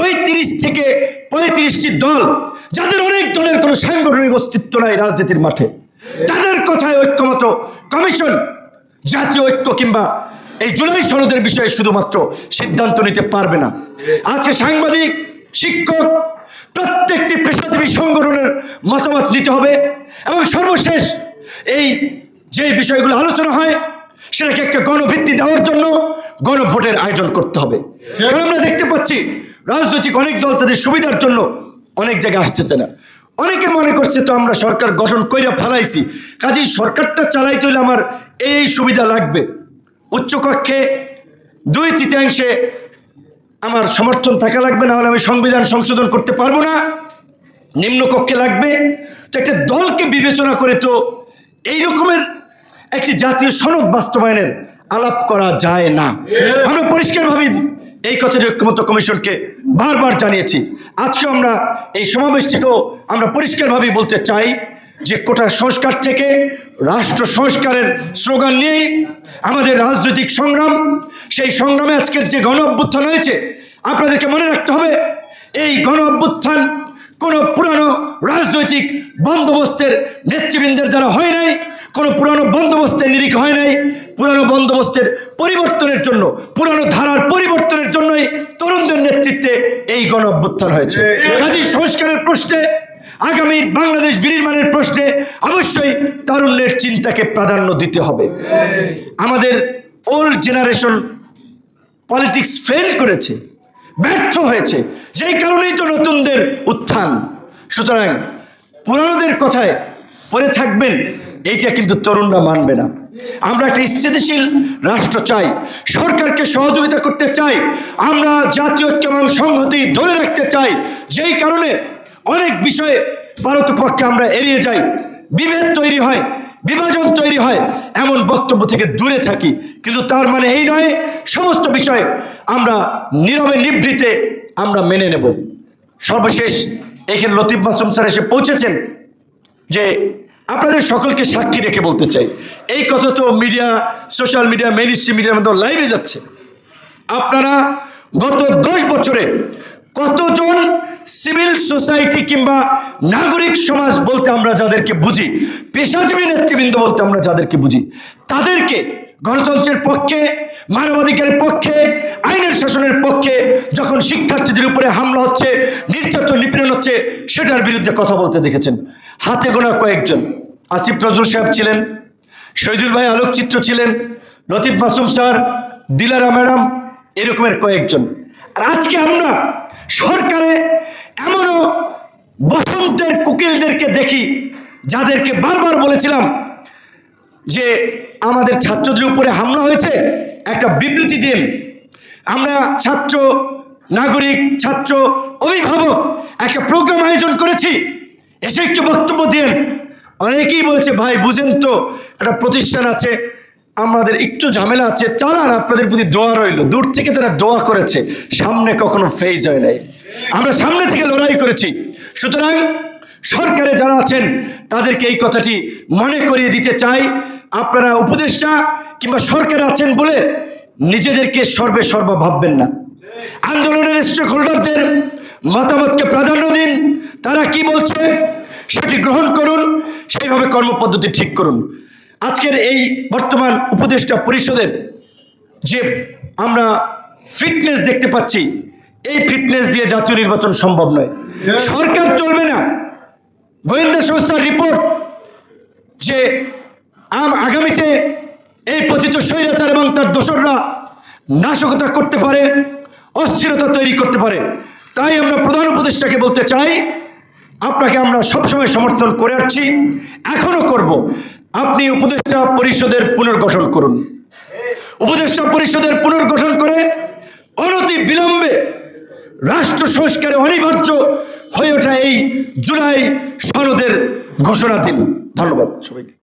ওই 30 থেকে 35টি দল যাদের অনেক দলের কোনো সাংগঠনিক অস্তিত্ব নাই রাজনীতির মাঠে, তাদের কথায় ঐক্যমত কমিশন জাতীয় ঐক্য কিংবা এই জুলাই সনদের বিষয়ে শুধুমাত্র সিদ্ধান্ত নিতে পারবে না। আজকে সাংবাদিক, শিক্ষক, প্রত্যেকটি পেশাজীবী সংগঠনের মতামত নিতে হবে এবং সর্বশেষ এই যে বিষয়গুলো আলোচনা হয় সেটাকে একটা গণভিত্তি দেওয়ার জন্য গণভোটের আয়োজন করতে হবে। কারণ আমরা দেখতে পাচ্ছি রাজনৈতিক অনেক দল তাদের সুবিধার জন্য অনেক জায়গায় আসতেছে না। অনেকে মনে করছে তো আমরা সরকার গঠন কইরা ফেলাইছি, কাজেই সরকারটা চালাইতে হলে আমার এই সুবিধা লাগবে। উচ্চকক্ষে 2/3 আমার সমর্থন থাকা লাগবে, না হলে আমি সংবিধান সংশোধন করতে পারবো না। নিম্নকক্ষে লাগবে। তো একটা দলকে বিবেচনা করে তো এই রকমের একটি জাতীয় সনদ বাস্তবায়নের আলাপ করা যায় না। আমরা পরিষ্কারভাবে এই কথাটি ঐক্যমত্য কমিশনকে বারবার জানিয়েছি। আজকে আমরা এই সমাবেশ থেকেও আমরা পরিষ্কারভাবে বলতে চাই যে কোটা সংস্কার থেকে রাষ্ট্র সংস্কারের স্লোগান নিয়েই আমাদের রাজনৈতিক সংগ্রাম। সেই সংগ্রামে আজকের যে গণ অভ্যুত্থান হয়েছে, আপনাদেরকে মনে রাখতে হবে এই গণ অভ্যুত্থান কোনো পুরানো রাজনৈতিক বন্দোবস্তের নেতৃবৃন্দের দ্বারা হয় নাই, কোনো পুরানো বন্দোবস্তের নিরিখ হয় নাই। পুরানো বন্দোবস্তের পরিবর্তনের জন্য, পুরানো ধারার পরিবর্তনের জন্যই তরুণদের নেতৃত্বে এই গণ অভ্যুত্থান হয়েছে। কাজেই সংস্কারের প্রশ্নে, আগামী বাংলাদেশ বিনির্মাণের প্রশ্নে অবশ্যই তরুণের চিন্তাকে প্রাধান্য দিতে হবে। আমাদের ওল্ড জেনারেশন পলিটিক্স ফেল করেছে, ব্যর্থ হয়েছে, যেই কারণেই তো নতুনদের উত্থান। সুতরাং পুরানোদের কথায় পড়ে থাকবেন এইটা কিন্তু তরুণরা মানবে না। আমরা একটা স্থিতিশীল রাষ্ট্র চাই, সরকারকে সহযোগিতা করতে চাই, আমরা জাতীয় ঐক্য এবং সংহতি ধরে রাখতে চাই। যেই কারণে অনেক বিষয়ে পারতপক্ষে আমরা এড়িয়ে যাই, বিভেদ তৈরি হয়, বিভাজন তৈরি হয়, এমন বক্তব্য থেকে দূরে থাকি। কিন্তু তার মানে এই নয় সমস্ত বিষয় আমরা নীরবে নিভৃতে আমরা মেনে নেব। সর্বশেষ এখানে লতিফ মাসুম স্যার এসে পৌঁছেছেন, যে আপনাদের সকলকে সাক্ষী রেখে বলতে চাই, এই কথা তো media, social media, main stream মিডিয়ার মধ্যে লাইভে যাচ্ছে। আপনারা গত 10 বছরে কতজন সিভিল সোসাইটি কিংবা নাগরিক সমাজ বলতে আমরা যাদেরকে বুঝি, পেশাজীবী নেতৃবৃন্দ বলতে আমরা যাদেরকে বুঝি, তাদেরকে গণতন্ত্রের পক্ষে, মানবাধিকারের পক্ষে, আইনের শাসনের পক্ষে যখন শিক্ষার্থীদের উপরে হামলা হচ্ছে, নির্যাতন, নিপীড়ন হচ্ছে, সেটার বিরুদ্ধে কথা বলতে দেখেছেন হাতে গোনা কয়েকজন। আসিফ নজরুল সাহেব ছিলেন, শহীদুল ভাই আলোকচিত্র ছিলেন, লতিফ মাসুম স্যার, দিলারা ম্যাডাম, এরকমের কয়েকজন। আর আজকে আমরা সরকারে এমনও বসন্তের কোকিলদেরকে দেখি যাদেরকে বারবার বলেছিলাম যে আমাদের ছাত্রদের উপরে হামলা হয়েছে, একটা বিবৃতি দিন। আমরা ছাত্র, নাগরিক, ছাত্র, অভিভাবক একটা প্রোগ্রাম আয়োজন করেছি, এসে একটু বক্তব্য দিন। অনেকেই বলেছে ভাই বুঝেন তো একটা প্রতিষ্ঠান আছে, আমাদের একটু ঝামেলা আছে, চালান, আপনাদের প্রতি দোয়া রইল। দূর থেকে তারা দোয়া করেছে, সামনে কখনো ফেজ হয় নাই। আমরা সামনে থেকে লড়াই করেছি। সুতরাং সরকারে যারা আছেন তাদেরকে এই কথাটি মনে করিয়ে দিতে চাই, আপনারা উপদেষ্টা কিংবা সরকারে আছেন বলে নিজেদেরকে সর্বা ভাববেন না। আন্দোলনের স্টেক হোল্ডারদের মতামতকে প্রাধান্য দিন, তারা কি বলছে সেটি গ্রহণ করুন, সেইভাবে কর্মপদ্ধতি ঠিক করুন। আজকের এই বর্তমান উপদেষ্টা পরিষদের যে আমরা ফিটনেস দেখতে পাচ্ছি, এই ফিটনেস দিয়ে জাতীয় নির্বাচন সম্ভব নয়। সরকার চলবে না। গোয়েন্দা সংস্থার রিপোর্ট যে আগামীতে এই পতিত স্বৈরাচার এবং তার দোসররা নাশকতা করতে পারে, অস্থিরতা তৈরি করতে পারে। তাই আমরা প্রধান উপদেষ্টাকে বলতে চাই, আপনাকে আমরা সবসময় সমর্থন করে আসছি, এখনো করব। আপনি উপদেষ্টা পরিষদের পুনর্গঠন করুন। উপদেষ্টা পরিষদের পুনর্গঠন করে অনতি বিলম্বে রাষ্ট্র সংস্কারে অনিবার্য হয়ে ওঠা এই জুলাই সনদের ঘোষণা দিন। ধন্যবাদ সবাইকে।